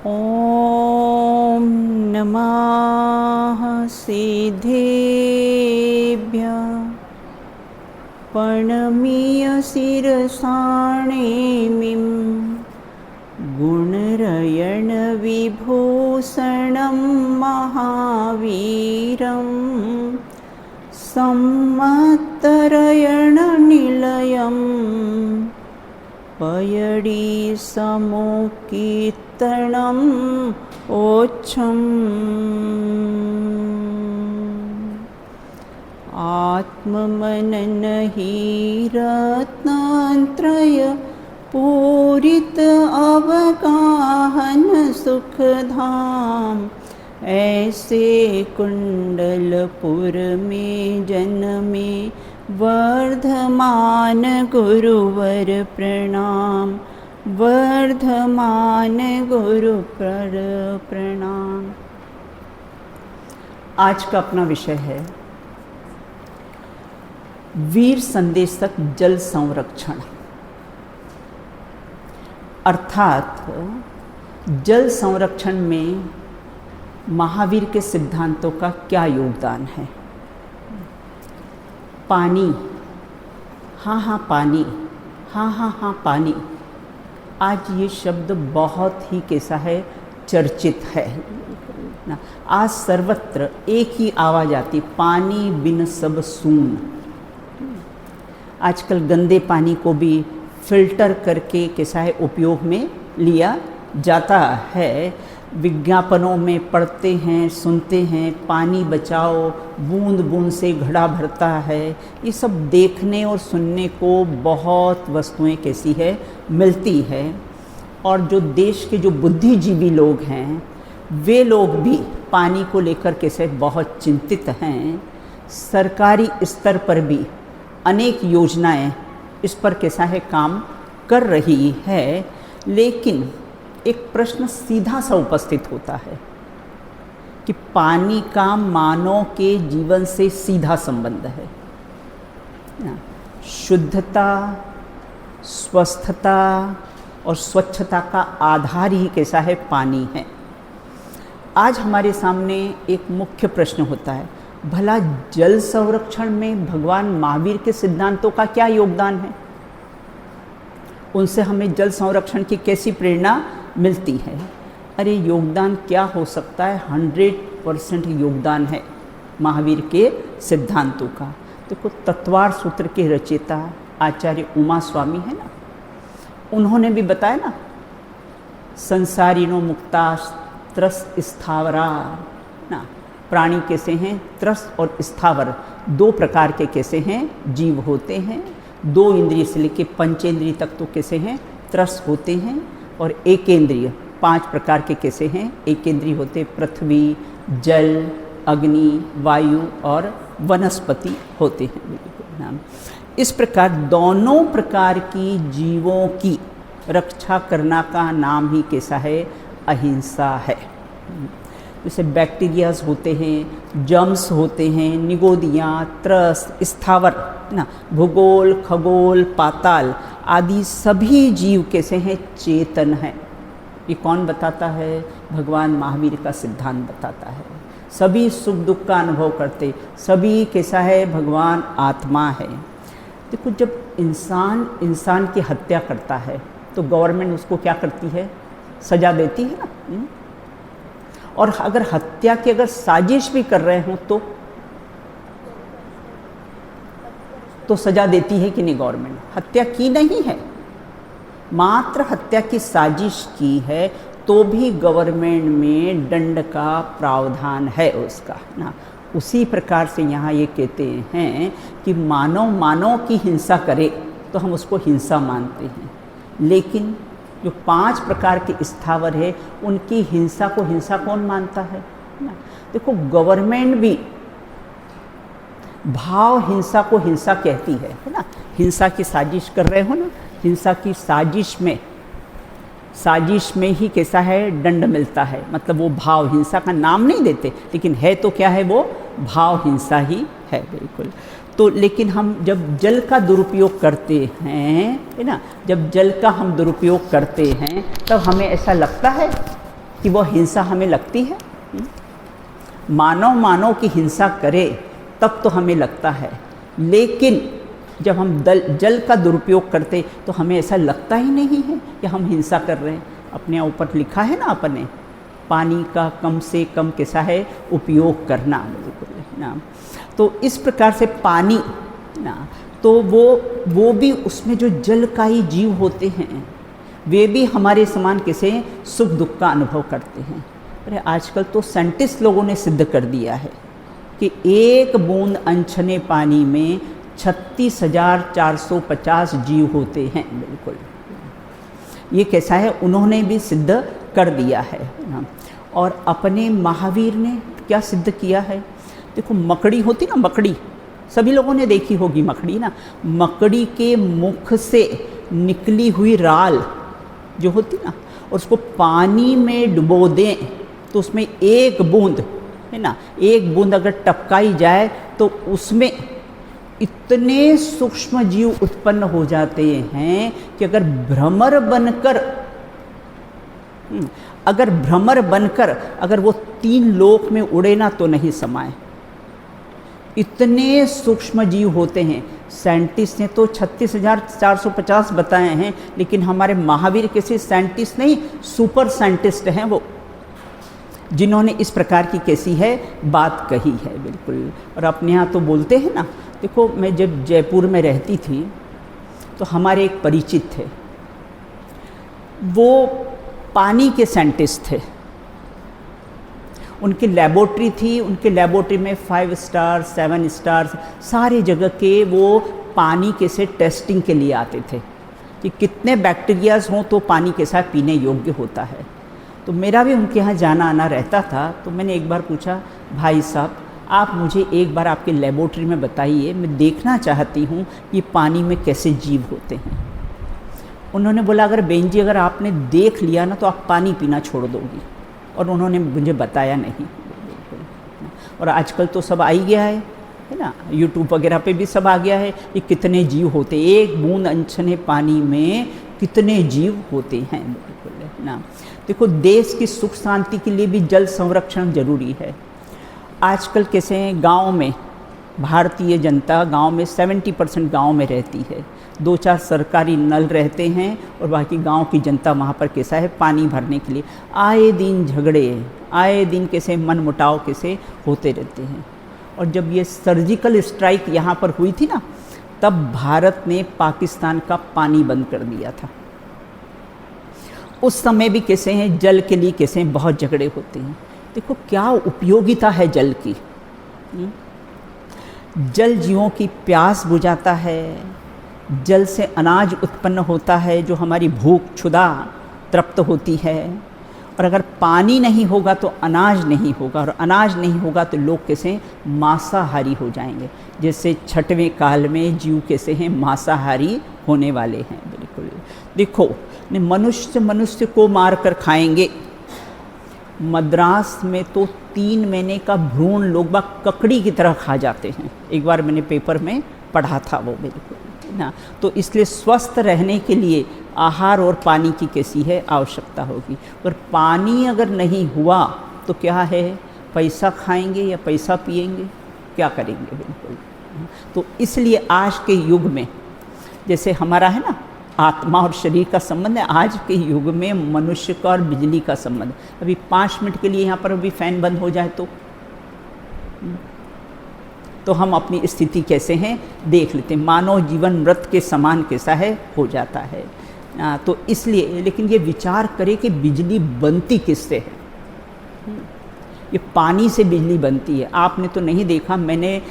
ॐ नमः सिद्धेभ्यः प्रणमीय शिरसाणेमिं गुणरयणविभूषणं महावीरं सम्मत्तरयणनिलयं पयडी समुकीर्तनम् ओच्छम् आत्ममननहीरत्नत्रय पूरित अवगाहन सुखधाम ऐसे कुंडलपुर में जन्मे वर्धमान गुरुवर प्रणाम, वर्धमान गुरु प्रणाम। आज का अपना विषय है वीर संदेशक जल संरक्षण, अर्थात जल संरक्षण में महावीर के सिद्धांतों का क्या योगदान है। पानी, हाँ हाँ पानी, हाँ हाँ हाँ पानी, आज ये शब्द बहुत ही कैसा है, चर्चित है ना। आज सर्वत्र एक ही आवाज़ आती, पानी बिन सब सून। आजकल गंदे पानी को भी फिल्टर करके कैसा है उपयोग में लिया जाता है। विज्ञापनों में पढ़ते हैं, सुनते हैं, पानी बचाओ, बूंद बूंद से घड़ा भरता है। ये सब देखने और सुनने को बहुत वस्तुएं कैसी है मिलती है। और जो देश के जो बुद्धिजीवी लोग हैं वे लोग भी पानी को लेकर कैसे बहुत चिंतित हैं। सरकारी स्तर पर भी अनेक योजनाएं इस पर कैसा है काम कर रही है। लेकिन एक प्रश्न सीधा सा उपस्थित होता है कि पानी का मानव के जीवन से सीधा संबंध है। शुद्धता, स्वस्थता और स्वच्छता का आधार ही कैसा है, पानी है। आज हमारे सामने एक मुख्य प्रश्न होता है, भला जल संरक्षण में भगवान महावीर के सिद्धांतों का क्या योगदान है, उनसे हमें जल संरक्षण की कैसी प्रेरणा मिलती है। अरे योगदान क्या हो सकता है, 100% योगदान है महावीर के सिद्धांतों का। देखो तत्वार सूत्र के रचयिता आचार्य उमा स्वामी है ना, उन्होंने भी बताया ना, संसारिनो मुक्ता त्रस स्थावरा ना। प्राणी कैसे हैं, त्रस और स्थावर, दो प्रकार के कैसे हैं जीव होते हैं। दो इंद्रिय से लेकर पंचेंद्रिय तक तो कैसे हैं, त्रस होते हैं। और एकेंद्रिय 5 प्रकार के कैसे हैं, एकेंद्रिय होते, पृथ्वी, जल, अग्नि, वायु और वनस्पति होते हैं। इस प्रकार दोनों प्रकार की जीवों की रक्षा करना का नाम ही कैसा है, अहिंसा है। जैसे बैक्टीरियाज होते हैं, जर्म्स होते हैं, निगोदियाँ, त्रस, स्थावर ना, भूगोल, खगोल, पाताल आदि सभी जीव कैसे हैं, चेतन हैं। ये कौन बताता है, भगवान महावीर का सिद्धांत बताता है। सभी सुख दुख का अनुभव करते, सभी कैसा है, भगवान आत्मा है। देखो जब इंसान की हत्या करता है तो गवर्नमेंट उसको क्या करती है, सजा देती है ना। और अगर हत्या की अगर साजिश भी कर रहे हों तो सजा देती है कि नहीं गवर्नमेंट। हत्या की नहीं है, मात्र हत्या की साजिश की है तो भी गवर्नमेंट में दंड का प्रावधान है उसका ना। उसी प्रकार से यहाँ ये कहते हैं कि मानव की हिंसा करे तो हम उसको हिंसा मानते हैं। लेकिन जो 5 प्रकार के स्थावर है उनकी हिंसा को हिंसा कौन मानता है ना। देखो गवर्नमेंट भी भाव हिंसा को हिंसा कहती है ना। हिंसा की साजिश कर रहे हो ना, हिंसा की साजिश में ही कैसा है, दंड मिलता है। मतलब वो भाव हिंसा का नाम नहीं देते, लेकिन है तो क्या है, वो भाव हिंसा ही है बिल्कुल। तो लेकिन हम जब जल का दुरुपयोग करते हैं, है ना, जब जल का हम दुरुपयोग करते हैं तब हमें ऐसा लगता है कि वो हिंसा हमें लगती है। मानव मानव की हिंसा करे तब तो हमें लगता है, लेकिन जब हम जल का दुरुपयोग करते तो हमें ऐसा लगता ही नहीं है कि हम हिंसा कर रहे हैं। अपने ऊपर लिखा है ना अपने, पानी का कम से कम कैसा है उपयोग करना, बिल्कुल ना। तो इस प्रकार से पानी ना, तो वो भी उसमें जो जलकाई जीव होते हैं वे भी हमारे समान कैसे सुख दुख का अनुभव करते हैं। अरे आजकल तो साइंटिस्ट लोगों ने सिद्ध कर दिया है कि एक बूंद अनछने पानी में 36,450 जीव होते हैं, बिल्कुल ये कैसा है उन्होंने भी सिद्ध कर दिया है ना। और अपने महावीर ने क्या सिद्ध किया है, देखो मकड़ी होती ना, मकड़ी सभी लोगों ने देखी होगी मकड़ी ना, मकड़ी के मुख से निकली हुई राल जो होती ना, और उसको पानी में डुबो दें तो उसमें एक बूंद है ना, एक बूंद अगर टपकाई जाए तो उसमें इतने सूक्ष्म जीव उत्पन्न हो जाते हैं कि अगर भ्रमर बनकर अगर वो 3 लोक में उड़े ना तो नहीं समाए, इतने सूक्ष्म जीव होते हैं। साइंटिस्ट ने तो 36,450 बताए हैं, लेकिन हमारे महावीर कैसे साइंटिस्ट नहीं, सुपर साइंटिस्ट हैं वो, जिन्होंने इस प्रकार की कैसी है बात कही है, बिल्कुल। और अपने यहाँ तो बोलते हैं ना, देखो मैं जब जयपुर में रहती थी तो हमारे एक परिचित थे, वो पानी के साइंटिस्ट थे। उनकी लेबोरेटरी थी, उनके लेबोरेटरी में 5 स्टार 7 स्टार सारे जगह के वो पानी के से टेस्टिंग के लिए आते थे कि कितने बैक्टीरियाज हों तो पानी के साथ पीने योग्य होता है। तो मेरा भी उनके यहाँ जाना आना रहता था। तो मैंने एक बार पूछा, भाई साहब आप मुझे एक बार आपके लेबोरेटरी में बताइए, मैं देखना चाहती हूँ ये पानी में कैसे जीव होते हैं। उन्होंने बोला, अगर बहन जी अगर आपने देख लिया ना तो आप पानी पीना छोड़ दोगी। और उन्होंने मुझे बताया नहीं। और आजकल तो सब आ ही गया है ना, यूट्यूब वगैरह पे भी सब आ गया है कि कितने जीव होते, एक बूंद अनछने पानी में कितने जीव होते हैं, बिल्कुल ना। देखो देश की सुख शांति के लिए भी जल संरक्षण जरूरी है। आजकल कैसे गांव में भारतीय जनता गांव में 70% गांव में रहती है, 2-4 सरकारी नल रहते हैं और बाकी गांव की जनता वहाँ पर कैसा है पानी भरने के लिए आए दिन झगड़े, आए दिन कैसे मनमुटाव कैसे होते रहते हैं। और जब ये सर्जिकल स्ट्राइक यहाँ पर हुई थी ना, तब भारत ने पाकिस्तान का पानी बंद कर दिया था। उस समय भी कैसे हैं जल के लिए कैसे बहुत झगड़े होते हैं। देखो क्या उपयोगिता है जल की। जल जीवों की प्यास बुझाता है, जल से अनाज उत्पन्न होता है जो हमारी भूख क्षुधा तृप्त होती है। और अगर पानी नहीं होगा तो अनाज नहीं होगा, और अनाज नहीं होगा तो लोग कैसे मांसाहारी हो जाएंगे। जैसे 6वें काल में जीव कैसे हैं मांसाहारी होने वाले हैं, बिल्कुल। देखो मनुष्य को मार कर खाएंगे। मद्रास में तो 3 महीने का भ्रूण लोग बाग ककड़ी की तरह खा जाते हैं। एक बार मैंने पेपर में पढ़ा था वो, बिल्कुल ना। तो इसलिए स्वस्थ रहने के लिए आहार और पानी की कैसी है आवश्यकता होगी। और पानी अगर नहीं हुआ तो क्या है, पैसा खाएंगे या पैसा पिएंगे, क्या करेंगे, बिल्कुल। तो इसलिए आज के युग में जैसे हमारा है ना आत्मा और शरीर का संबंध है, आज के युग में मनुष्य का और बिजली का संबंध। अभी 5 मिनट के लिए यहाँ पर अभी फैन बंद हो जाए तो हम अपनी स्थिति कैसे हैं देख लेते हैं। मानव जीवन मृत के समान कैसा है हो जाता है। तो इसलिए लेकिन ये विचार करें कि बिजली बनती किससे है। ये पानी से बिजली बनती है। आपने तो नहीं देखा, मैंने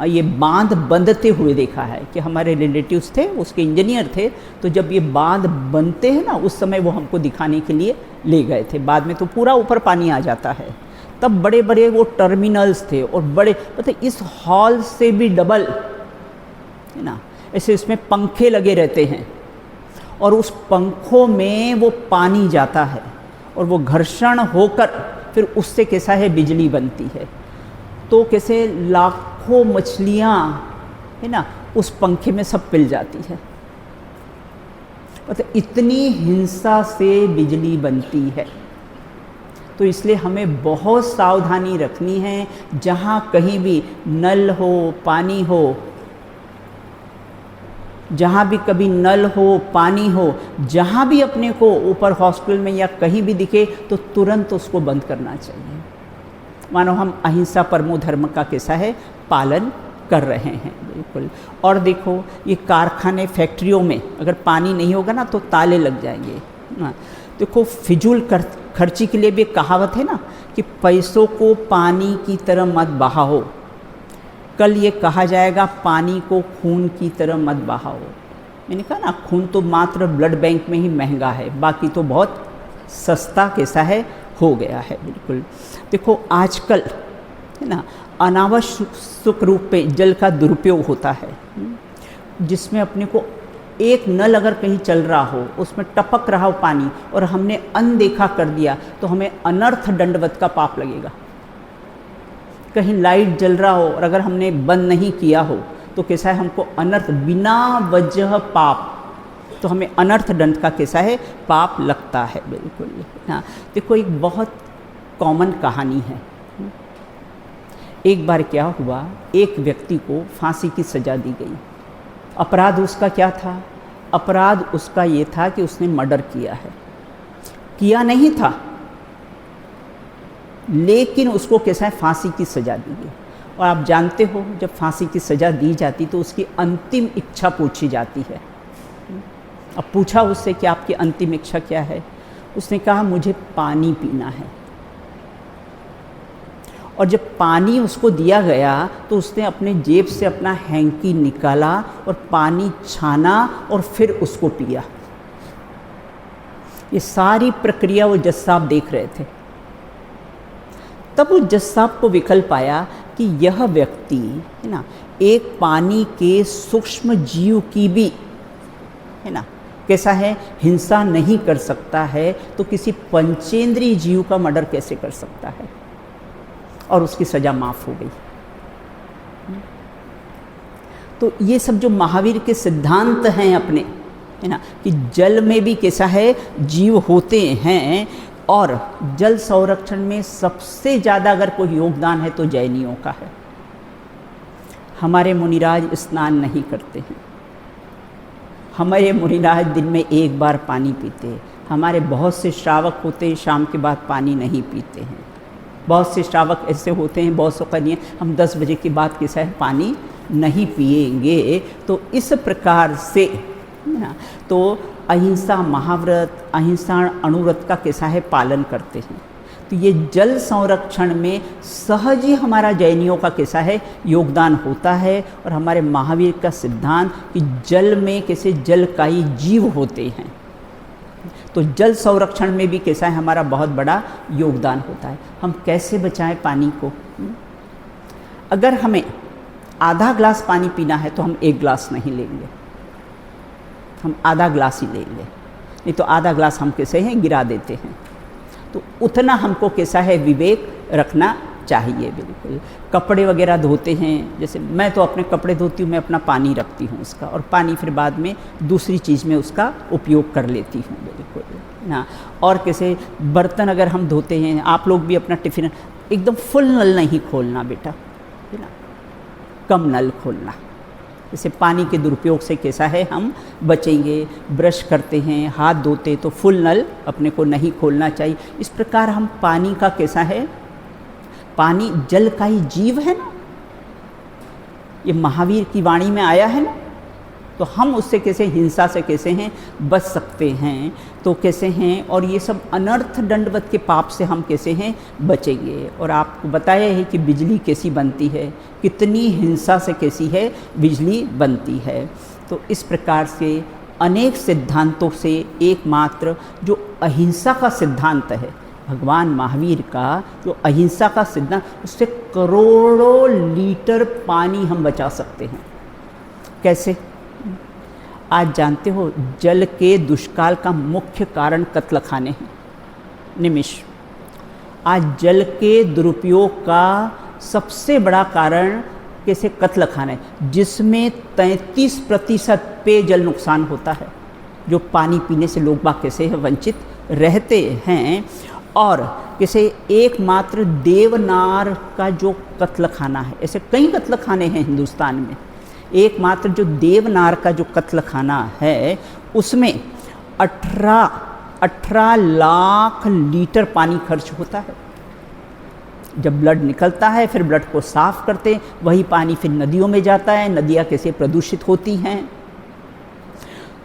ये बांध बंधते हुए देखा है कि हमारे रिलेटिव्स थे, उसके इंजीनियर थे। तो जब ये बांध बनते हैं ना उस समय वो हमको दिखाने के लिए ले गए थे। बाद में तो पूरा ऊपर पानी आ जाता है। तब बड़े बड़े वो टर्मिनल्स थे और बड़े मतलब इस हॉल से भी डबल है ना, ऐसे इसमें पंखे लगे रहते हैं और उस पंखों में वो पानी जाता है और वो घर्षण होकर फिर उससे कैसा है बिजली बनती है। तो कैसे लाखों मछलियाँ है ना उस पंखे में सब पिल जाती है। मतलब इतनी हिंसा से बिजली बनती है। तो इसलिए हमें बहुत सावधानी रखनी है। जहाँ कहीं भी नल हो, पानी हो, जहाँ भी कभी नल हो, पानी हो, जहाँ भी अपने को ऊपर हॉस्टल में या कहीं भी दिखे तो तुरंत उसको बंद करना चाहिए। मानो हम अहिंसा परमो धर्म का कैसा है पालन कर रहे हैं। बिल्कुल। और देखो ये कारखाने फैक्ट्रियों में अगर पानी नहीं होगा ना तो ताले लग जाएंगे। देखो फिजूल खर्ची के लिए भी एक कहावत है ना कि पैसों को पानी की तरह मत बहाओ। कल ये कहा जाएगा पानी को खून की तरह मत बहाओ। मैंने कहा ना खून तो मात्र ब्लड बैंक में ही महंगा है, बाकी तो बहुत सस्ता कैसा है हो गया है। बिल्कुल। देखो आजकल है ना अनावश्यक रूप पे जल का दुरुपयोग होता है, जिसमें अपने को एक नल अगर कहीं चल रहा हो उसमें टपक रहा हो पानी और हमने अनदेखा कर दिया तो हमें अनर्थ दंडवत का पाप लगेगा। कहीं लाइट जल रहा हो और अगर हमने बंद नहीं किया हो तो कैसा है हमको अनर्थ बिना वजह पाप, तो हमें अनर्थ दंड का कैसा है पाप लगता है। बिल्कुल। हाँ देखो एक बहुत कॉमन कहानी है। एक बार क्या हुआ, एक व्यक्ति को फांसी की सज़ा दी गई। अपराध उसका क्या था? अपराध उसका ये था कि उसने मर्डर किया है। किया नहीं था लेकिन उसको कैसा है फांसी की सज़ा दी गई। और आप जानते हो जब फांसी की सज़ा दी जाती तो उसकी अंतिम इच्छा पूछी जाती है। अब पूछा उससे कि आपकी अंतिम इच्छा क्या है? उसने कहा मुझे पानी पीना है। और जब पानी उसको दिया गया तो उसने अपने जेब से अपना हैंकी निकाला और पानी छाना और फिर उसको पिया। ये सारी प्रक्रिया वो जज साहब देख रहे थे। तब उस जज साहब को विकल्प आया कि यह व्यक्ति है ना एक पानी के सूक्ष्म जीव की भी है ना कैसा है हिंसा नहीं कर सकता है, तो किसी पंचेंद्रीय जीव का मर्डर कैसे कर सकता है? और उसकी सज़ा माफ़ हो गई। तो ये सब जो महावीर के सिद्धांत हैं अपने है ना कि जल में भी कैसा है जीव होते हैं, और जल संरक्षण में सबसे ज़्यादा अगर कोई योगदान है तो जैनियों का है। हमारे मुनिराज स्नान नहीं करते हैं, हमारे मुनिराज दिन में एक बार पानी पीते हैं। हमारे बहुत से श्रावक होते हैं शाम के बाद पानी नहीं पीते हैं। बहुत से श्रावक ऐसे होते हैं, बहुत सौ का नहीं है, हम 10 बजे के बाद कैसा है पानी नहीं पिएंगे। तो इस प्रकार से ना तो अहिंसा महाव्रत, अहिंसा अणुव्रत का कैसा है पालन करते हैं। तो ये जल संरक्षण में सहज ही हमारा जैनियों का कैसा है योगदान होता है। और हमारे महावीर का सिद्धांत कि जल में कैसे जलकाई जीव होते हैं, तो जल संरक्षण में भी कैसा है हमारा बहुत बड़ा योगदान होता है। हम कैसे बचाएं पानी को? अगर हमें आधा ग्लास पानी पीना है तो हम 1 ग्लास नहीं लेंगे, हम आधा ग्लास ही लेंगे, नहीं तो आधा ग्लास हम कैसे हैं गिरा देते हैं। तो उतना हमको कैसा है विवेक रखना चाहिए। बिल्कुल। कपड़े वगैरह धोते हैं, जैसे मैं तो अपने कपड़े धोती हूँ, मैं अपना पानी रखती हूँ उसका, और पानी फिर बाद में दूसरी चीज़ में उसका उपयोग कर लेती हूँ। बिल्कुल ना। और कैसे बर्तन अगर हम धोते हैं, आप लोग भी अपना टिफ़िन एकदम फुल नल नहीं खोलना बेटा, है ना, कम नल खोलना। जैसे पानी के दुरुपयोग से कैसा है हम बचेंगे। ब्रश करते हैं, हाथ धोते तो फुल नल अपने को नहीं खोलना चाहिए। इस प्रकार हम पानी का कैसा है, पानी जल का ही जीव है ना, ये महावीर की वाणी में आया है ना, तो हम उससे कैसे हिंसा से कैसे हैं बच सकते हैं, तो कैसे हैं, और ये सब अनर्थ दंडवत के पाप से हम कैसे हैं बचेंगे। और आपको बताया है कि बिजली कैसी बनती है, कितनी हिंसा से कैसी है बिजली बनती है। तो इस प्रकार से अनेक सिद्धांतों से एकमात्र जो अहिंसा का सिद्धांत है, भगवान महावीर का जो अहिंसा का सिद्धांत, उससे करोड़ों लीटर पानी हम बचा सकते हैं। कैसे? आज जानते हो जल के दुष्काल का मुख्य कारण कत्ल खाने हैं। निमिष, आज जल के दुरुपयोग का सबसे बड़ा कारण कैसे कत्ल खाना है, जिसमें 33% पेयजल नुकसान होता है, जो पानी पीने से लोग बाग कैसे वंचित रहते हैं। और किसे एकमात्र देवनार का जो कत्लखाना है, ऐसे कई कत्लखाने हैं हिंदुस्तान में, एकमात्र जो देवनार का जो कत्लखाना है उसमें 18 लाख लीटर पानी खर्च होता है। जब ब्लड निकलता है फिर ब्लड को साफ करते, वही पानी फिर नदियों में जाता है, नदियाँ कैसे प्रदूषित होती हैं।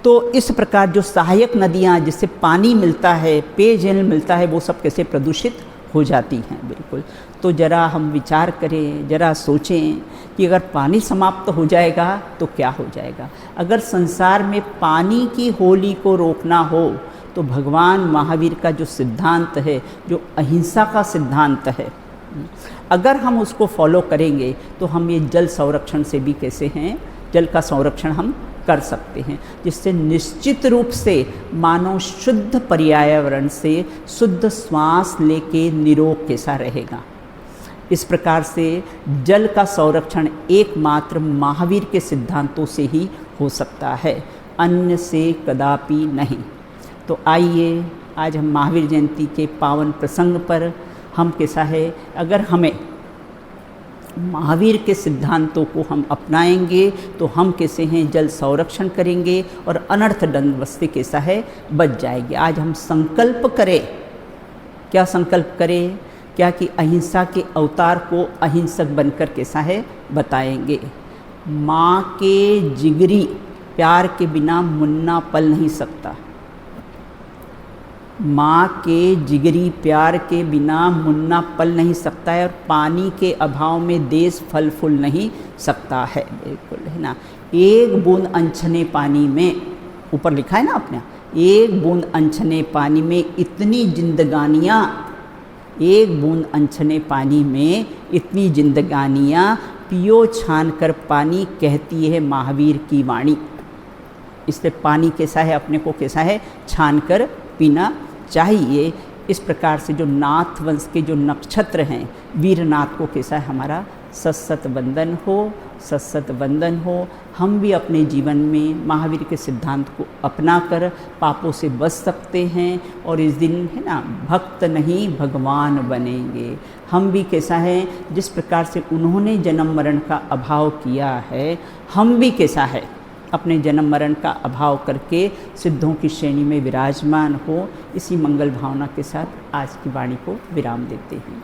तो इस प्रकार जो सहायक नदियाँ जिससे पानी मिलता है, पेयजल मिलता है, वो सब कैसे प्रदूषित हो जाती हैं। बिल्कुल, तो ज़रा हम विचार करें, ज़रा सोचें कि अगर पानी समाप्त हो जाएगा तो क्या हो जाएगा। अगर संसार में पानी की होली को रोकना हो तो भगवान महावीर का जो सिद्धांत है, जो अहिंसा का सिद्धांत है, अगर हम उसको फॉलो करेंगे तो हम ये जल संरक्षण से भी कैसे हैं, जल का संरक्षण हम कर सकते हैं, जिससे निश्चित रूप से मानव शुद्ध पर्यावरण से शुद्ध श्वास लेके निरोग कैसा रहेगा। इस प्रकार से जल का संरक्षण एकमात्र महावीर के सिद्धांतों से ही हो सकता है, अन्य से कदापि नहीं। तो आइए आज हम महावीर जयंती के पावन प्रसंग पर हम कैसा है, अगर हमें महावीर के सिद्धांतों को हम अपनाएंगे तो हम कैसे हैं जल संरक्षण करेंगे और अनर्थ दंड से कैसा है बच जाएंगे। आज हम संकल्प करें, क्या संकल्प करें, क्या कि अहिंसा के अवतार को अहिंसक बनकर कैसा है बताएंगे। माँ के जिगरी प्यार के बिना मुन्ना पल नहीं सकता, माँ के जिगरी प्यार के बिना मुन्ना पल नहीं सकता है, और पानी के अभाव में देश फल फूल नहीं सकता है। बिल्कुल है ना। एक बूंद अनछने पानी में, ऊपर लिखा है ना आपने, एक बूंद अनछने पानी में इतनी जिंदगानियाँ, एक बूंद अनछने पानी में इतनी जिंदगानियाँ, पियो छान कर पानी कहती है महावीर की वाणी। इसलिए पानी कैसा है, अपने को कैसा है छान कर पीना चाहिए। इस प्रकार से जो नाथ वंश के जो नक्षत्र हैं, वीरनाथ को कैसा है हमारा सत वंदन हो, सत वंदन हो। हम भी अपने जीवन में महावीर के सिद्धांत को अपनाकर पापों से बच सकते हैं, और इस दिन है ना भक्त नहीं भगवान बनेंगे। हम भी कैसा है, जिस प्रकार से उन्होंने जन्म मरण का अभाव किया है, हम भी कैसा है अपने जन्म मरण का अभाव करके सिद्धों की श्रेणी में विराजमान हो। इसी मंगल भावना के साथ आज की वाणी को विराम देते हैं।